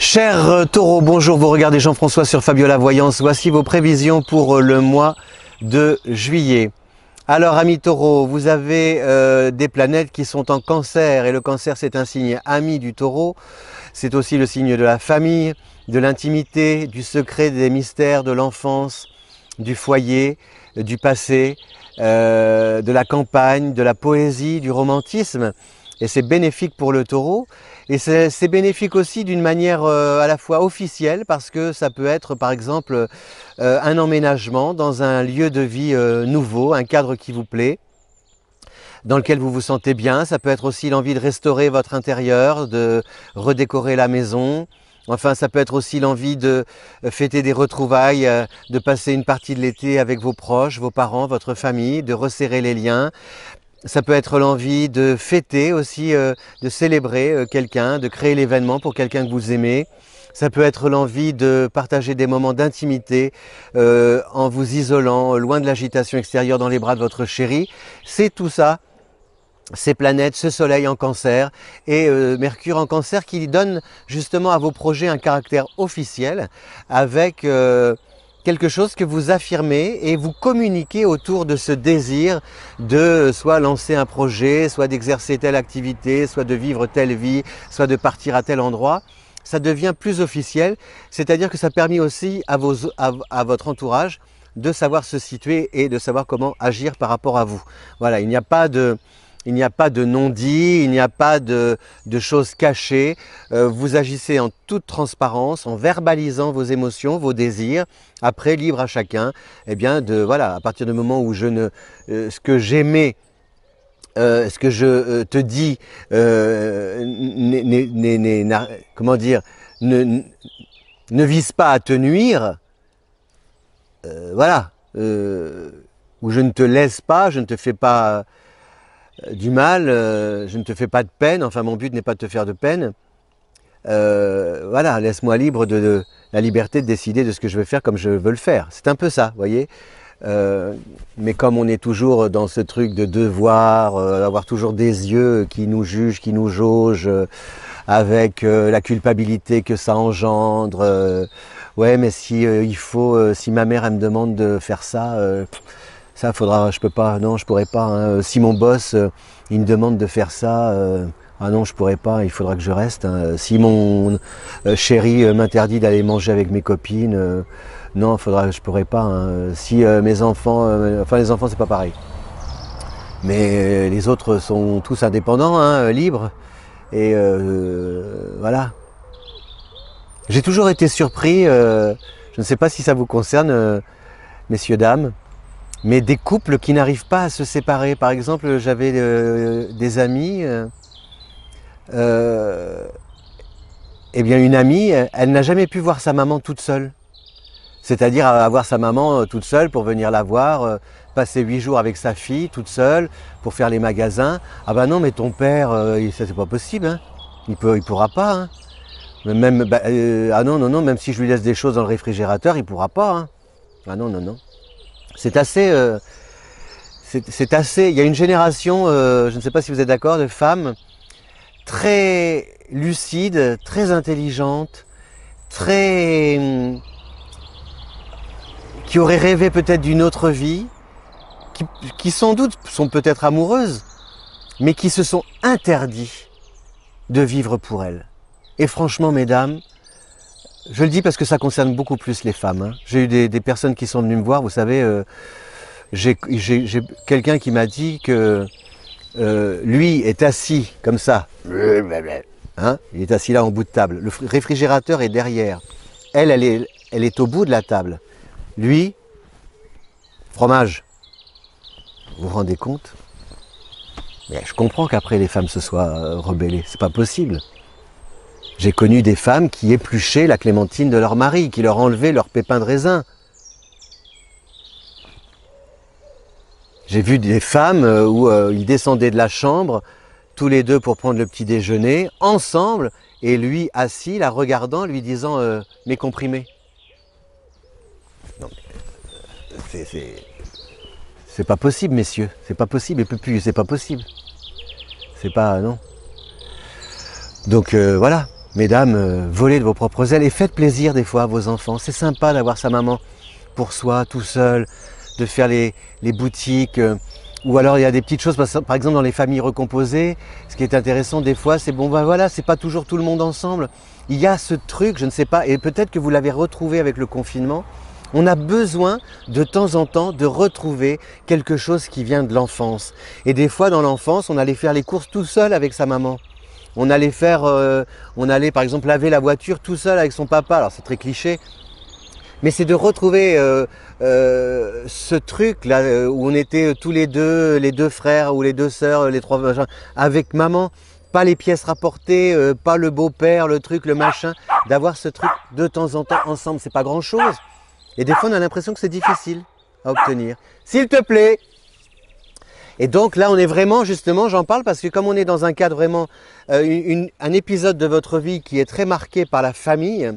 Chers taureaux, bonjour, vous regardez Jean-François sur Fabiola Voyance. Voici vos prévisions pour le mois de juillet. Alors amis taureaux, vous avez des planètes qui sont en cancer et le cancer c'est un signe ami du taureau. C'est aussi le signe de la famille, de l'intimité, du secret, des mystères, de l'enfance, du foyer, du passé, de la campagne, de la poésie, du romantisme. Et c'est bénéfique pour le taureau. Et c'est bénéfique aussi d'une manière à la fois officielle, parce que ça peut être par exemple un emménagement dans un lieu de vie nouveau, un cadre qui vous plaît, dans lequel vous vous sentez bien. Ça peut être aussi l'envie de restaurer votre intérieur, de redécorer la maison. Enfin, ça peut être aussi l'envie de fêter des retrouvailles, de passer une partie de l'été avec vos proches, vos parents, votre famille, de resserrer les liens. Ça peut être l'envie de fêter aussi, de célébrer quelqu'un, de créer l'événement pour quelqu'un que vous aimez. Ça peut être l'envie de partager des moments d'intimité en vous isolant, loin de l'agitation extérieure dans les bras de votre chéri. C'est tout ça, ces planètes, ce soleil en cancer et Mercure en cancer qui donne justement à vos projets un caractère officiel avec quelque chose que vous affirmez et vous communiquez autour de ce désir de soit lancer un projet, soit d'exercer telle activité, soit de vivre telle vie, soit de partir à tel endroit. Ça devient plus officiel, c'est-à-dire que ça permet aussi à votre entourage de savoir se situer et de savoir comment agir par rapport à vous. Voilà, il n'y a pas de non-dit, il n'y a pas de choses cachées. Vous agissez en toute transparence, en verbalisant vos émotions, vos désirs. Après, libre à chacun, eh bien, voilà, à partir du moment où ce que j'aimais, ce que je te dis, comment dire, ne vise pas à te nuire, voilà, où je ne te laisse pas, je ne te fais pas du mal, je ne te fais pas de peine, enfin mon but n'est pas de te faire de peine. Voilà, laisse-moi libre de la liberté de décider de ce que je veux faire comme je veux le faire. C'est un peu ça, vous voyez. Mais comme on est toujours dans ce truc de devoir, avoir toujours des yeux qui nous jugent, qui nous jaugent, avec la culpabilité que ça engendre. Ouais, mais si si ma mère elle me demande de faire ça, ça faudra, je peux pas, non, je pourrais pas. Hein. Si mon boss il me demande de faire ça, ah non, je pourrais pas, il faudra que je reste. Hein. Si mon chéri m'interdit d'aller manger avec mes copines, non, je pourrais pas. Hein. Si mes enfants, enfin les enfants c'est pas pareil. Mais les autres sont tous indépendants, hein, libres. Et voilà. J'ai toujours été surpris, je ne sais pas si ça vous concerne, messieurs, dames, mais des couples qui n'arrivent pas à se séparer. Par exemple, j'avais des amis, eh bien une amie, elle n'a jamais pu voir sa maman toute seule. C'est-à-dire avoir sa maman toute seule pour venir la voir, passer 8 jours avec sa fille toute seule pour faire les magasins. Ah ben non, mais ton père, ça c'est pas possible, hein. Il pourra pas. Hein. Même, ah non, non, non, même si je lui laisse des choses dans le réfrigérateur, il pourra pas. Hein. Ah non, non, non. C'est assez, il y a une génération, je ne sais pas si vous êtes d'accord, de femmes très lucides, très intelligentes, qui auraient rêvé peut-être d'une autre vie, qui sans doute sont peut-être amoureuses, mais qui se sont interdits de vivre pour elles. Et franchement, mesdames, je le dis parce que ça concerne beaucoup plus les femmes. Hein. J'ai eu des personnes qui sont venues me voir, vous savez, j'ai quelqu'un qui m'a dit que lui est assis comme ça, hein, il est assis là en bout de table, le réfrigérateur est derrière, elle est au bout de la table, lui, fromage, vous vous rendez compte? Mais je comprends qu'après les femmes se soient rebellées, c'est pas possible. J'ai connu des femmes qui épluchaient la clémentine de leur mari, qui leur enlevaient leur pépin de raisin. J'ai vu des femmes où ils descendaient de la chambre, tous les deux pour prendre le petit déjeuner, ensemble, et lui assis, la regardant, lui disant mes comprimés. Non, c'est pas possible, messieurs, c'est pas possible, et plus, c'est pas possible. C'est pas, non. Donc voilà. mesdames, volez de vos propres ailes et faites plaisir des fois à vos enfants. C'est sympa d'avoir sa maman pour soi, tout seul, de faire les boutiques. Ou alors il y a des petites choses, par exemple dans les familles recomposées, ce qui est intéressant des fois, c'est bon ben voilà, c'est pas toujours tout le monde ensemble. Il y a ce truc, je ne sais pas, et peut-être que vous l'avez retrouvé avec le confinement, on a besoin de temps en temps de retrouver quelque chose qui vient de l'enfance. Et des fois dans l'enfance, on allait faire les courses tout seul avec sa maman. On allait par exemple laver la voiture tout seul avec son papa, alors c'est très cliché, mais c'est de retrouver ce truc là où on était tous les deux frères ou les deux sœurs, les trois avec maman, pas les pièces rapportées, pas le beau-père, le truc, le machin, d'avoir ce truc de temps en temps ensemble, c'est pas grand chose. Et des fois on a l'impression que c'est difficile à obtenir. S'il te plaît. Et donc là on est vraiment justement, j'en parle parce que comme on est dans un cadre vraiment, un épisode de votre vie qui est très marqué par la famille,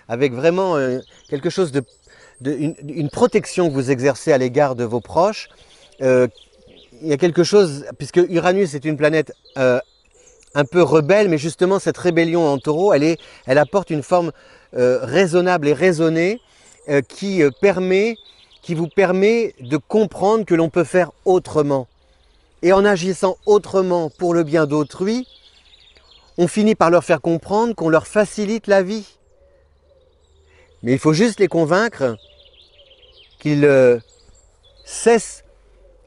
avec vraiment quelque chose une protection que vous exercez à l'égard de vos proches. Il y a quelque chose, puisque Uranus est une planète un peu rebelle, mais justement cette rébellion en taureau, elle apporte une forme raisonnable et raisonnée qui vous permet de comprendre que l'on peut faire autrement. Et en agissant autrement pour le bien d'autrui, on finit par leur faire comprendre qu'on leur facilite la vie. Mais il faut juste les convaincre qu'ils cessent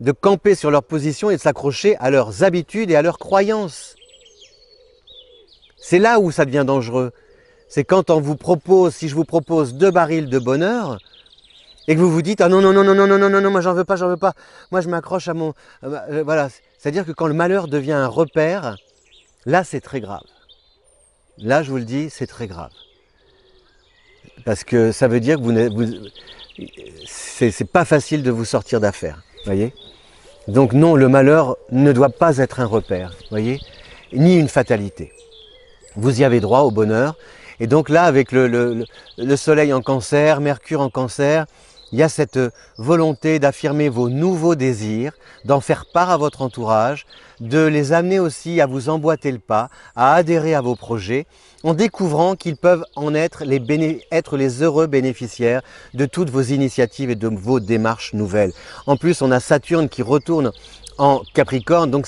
de camper sur leur position et de s'accrocher à leurs habitudes et à leurs croyances. C'est là où ça devient dangereux. C'est quand si je vous propose 2 barils de bonheur et que vous vous dites « Ah non, non, non, non, non, non, non, non, non, moi j'en veux pas, moi je m'accroche à mon… voilà. C'est-à-dire que quand le malheur devient un repère, là c'est très grave. Là, je vous le dis, c'est très grave. Parce que ça veut dire que c'est pas facile de vous sortir d'affaire, voyez. Donc non, le malheur ne doit pas être un repère, voyez, ni une fatalité. Vous y avez droit au bonheur. Et donc là, avec le soleil en cancer, Mercure en cancer, il y a cette volonté d'affirmer vos nouveaux désirs, d'en faire part à votre entourage, de les amener aussi à vous emboîter le pas, à adhérer à vos projets, en découvrant qu'ils peuvent en être les heureux bénéficiaires de toutes vos initiatives et de vos démarches nouvelles. En plus, on a Saturne qui retourne en Capricorne, donc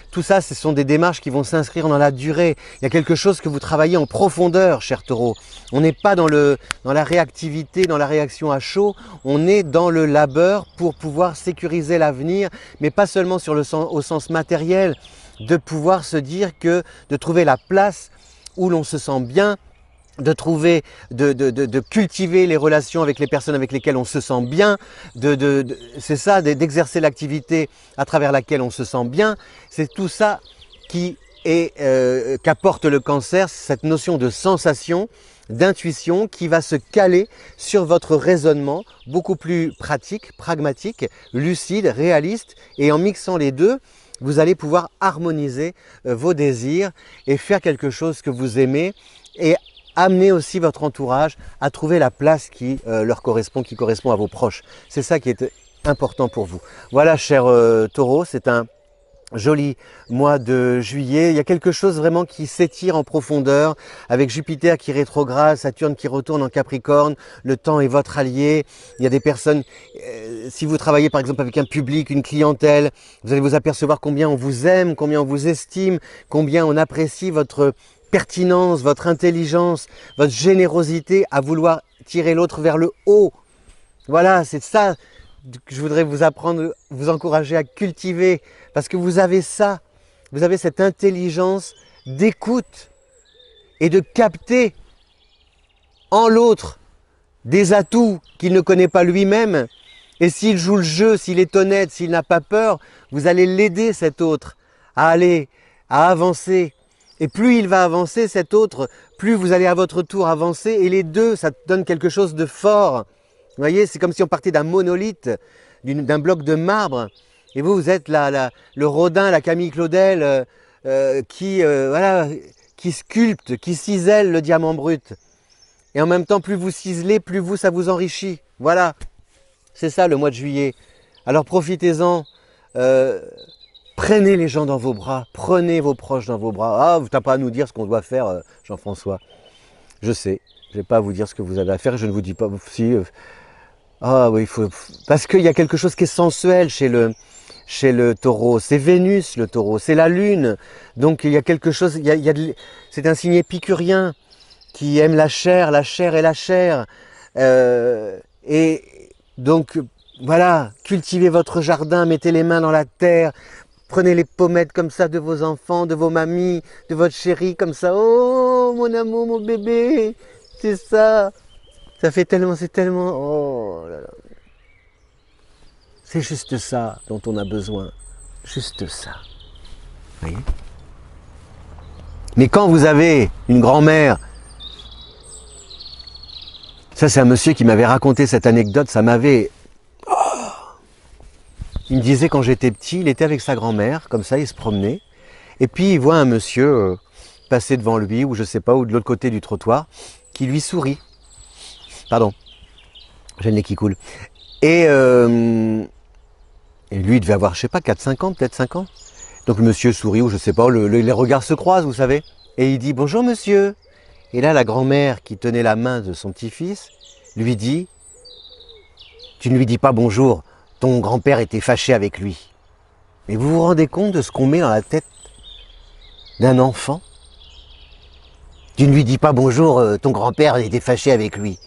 tout ça, ce sont des démarches qui vont s'inscrire dans la durée. Il y a quelque chose que vous travaillez en profondeur, cher Taureau. On n'est pas dans la réactivité, dans la réaction à chaud, on est dans le labeur pour pouvoir sécuriser l'avenir, mais pas seulement au sens matériel, de pouvoir se dire que, de trouver la place où l'on se sent bien, de cultiver les relations avec les personnes avec lesquelles on se sent bien, c'est ça, d'exercer l'activité à travers laquelle on se sent bien. C'est tout ça qu'apporte le cancer, cette notion de sensation, d'intuition qui va se caler sur votre raisonnement beaucoup plus pratique, pragmatique, lucide, réaliste, et en mixant les deux, vous allez pouvoir harmoniser vos désirs et faire quelque chose que vous aimez et amener aussi votre entourage à trouver la place qui leur correspond, qui correspond à vos proches. C'est ça qui est important pour vous. Voilà, cher Taureau, c'est un joli mois de juillet. Il y a quelque chose vraiment qui s'étire en profondeur avec Jupiter qui rétrograde, Saturne qui retourne en Capricorne. Le temps est votre allié. Il y a des personnes, si vous travaillez par exemple avec un public, une clientèle, vous allez vous apercevoir combien on vous aime, combien on vous estime, combien on apprécie votre pertinence, votre intelligence, votre générosité à vouloir tirer l'autre vers le haut. Voilà, c'est ça que je voudrais vous apprendre, vous encourager à cultiver, parce que vous avez ça, vous avez cette intelligence d'écoute et de capter en l'autre des atouts qu'il ne connaît pas lui-même. Et s'il joue le jeu, s'il est honnête, s'il n'a pas peur, vous allez l'aider cet autre à avancer. Et plus il va avancer, cet autre, plus vous allez à votre tour avancer. Et les deux, ça donne quelque chose de fort. Vous voyez, c'est comme si on partait d'un monolithe, d'un bloc de marbre. Et vous êtes le Rodin, la Camille Claudel, qui sculpte, qui cisèle le diamant brut. Et en même temps, plus vous ciselez, plus ça vous enrichit. Voilà, c'est ça le mois de juillet. Alors profitez-en Prenez les gens dans vos bras, prenez vos proches dans vos bras. Ah, vous n'avez pas à nous dire ce qu'on doit faire, Jean-François. Je sais, je ne vais pas à vous dire ce que vous avez à faire, je ne vous dis pas si... ah oui, parce qu'il y a quelque chose qui est sensuel chez le taureau. C'est Vénus, le taureau, c'est la lune. Donc il y a quelque chose, c'est un signe épicurien qui aime la chair et la chair. Et donc, voilà, cultivez votre jardin, mettez les mains dans la terre, prenez les pommettes comme ça de vos enfants, de vos mamies, de votre chéri, comme ça. Oh, mon amour, mon bébé, c'est ça. Ça fait tellement, c'est tellement... Oh là là. C'est juste ça dont on a besoin. Juste ça. Vous voyez? Mais quand vous avez une grand-mère... Ça, c'est un monsieur qui m'avait raconté cette anecdote, ça m'avait... Il me disait quand j'étais petit, il était avec sa grand-mère, comme ça, il se promenait. Et puis, il voit un monsieur passer devant lui, ou je sais pas, ou de l'autre côté du trottoir, qui lui sourit. Pardon, j'ai le nez qui coule. Et lui, il devait avoir, je sais pas, 4-5 ans, peut-être 5 ans. Donc le monsieur sourit, ou je sais pas, les regards se croisent, vous savez. Et il dit « Bonjour monsieur ». Et là, la grand-mère qui tenait la main de son petit-fils lui dit « Tu ne lui dis pas bonjour, ton grand-père était fâché avec lui. » Mais vous vous rendez compte de ce qu'on met dans la tête d'un enfant? Tu ne lui dis pas bonjour, ton grand-père était fâché avec lui.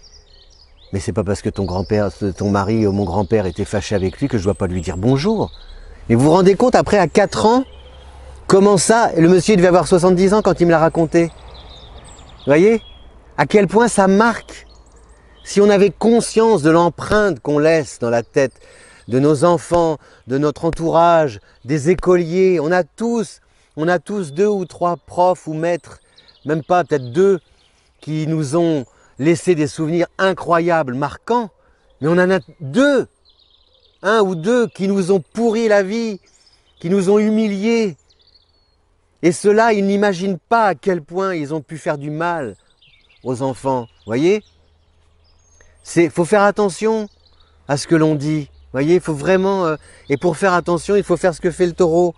Mais c'est pas parce que ton grand-père, ton mari ou mon grand-père était fâché avec lui que je dois pas lui dire bonjour. Mais vous vous rendez compte, après, à 4 ans, comment ça? Le monsieur devait avoir 70 ans quand il me l'a raconté. Vous voyez? À quel point ça marque? Si on avait conscience de l'empreinte qu'on laisse dans la tête de nos enfants, de notre entourage, des écoliers, on a tous 2 ou 3 profs ou maîtres, même pas, peut-être 2, qui nous ont laissé des souvenirs incroyables, marquants, mais on en a 2, 1 ou 2 qui nous ont pourri la vie, qui nous ont humiliés. Et ceux-là, ils n'imaginent pas à quel point ils ont pu faire du mal aux enfants. Vous voyez? Il faut faire attention à ce que l'on dit. Vous voyez, il faut vraiment... et pour faire attention, il faut faire ce que fait le taureau.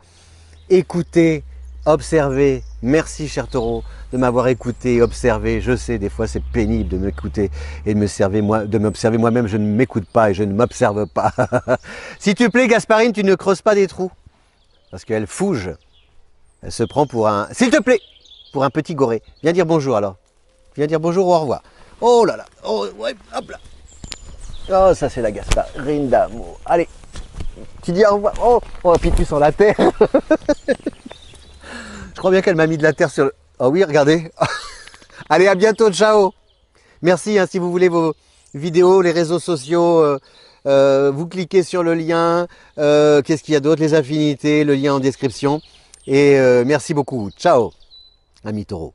Écouter, observer. Merci, cher taureau, de m'avoir écouté, observé. Je sais, des fois, c'est pénible de m'écouter et de m'observer moi-même. Je ne m'écoute pas et je ne m'observe pas. S'il te plaît, Gasparine, tu ne creuses pas des trous. Parce qu'elle fouge. Elle se prend pour un... S'il te plaît, pour un petit goré. Viens dire bonjour, alors. Viens dire bonjour ou au revoir. Oh là là. Oh, ouais, hop là. Oh, ça, c'est la Gasparine d'amour. Allez. Tu dis au revoir. Oh, oh, puis tu sens la terre. Je crois bien qu'elle m'a mis de la terre sur le... Oh oui, regardez. Allez, à bientôt, ciao. Merci, hein, si vous voulez vos vidéos, les réseaux sociaux, vous cliquez sur le lien. Qu'est-ce qu'il y a d'autre? Les affinités, le lien en description. Et merci beaucoup. Ciao, ami taureau.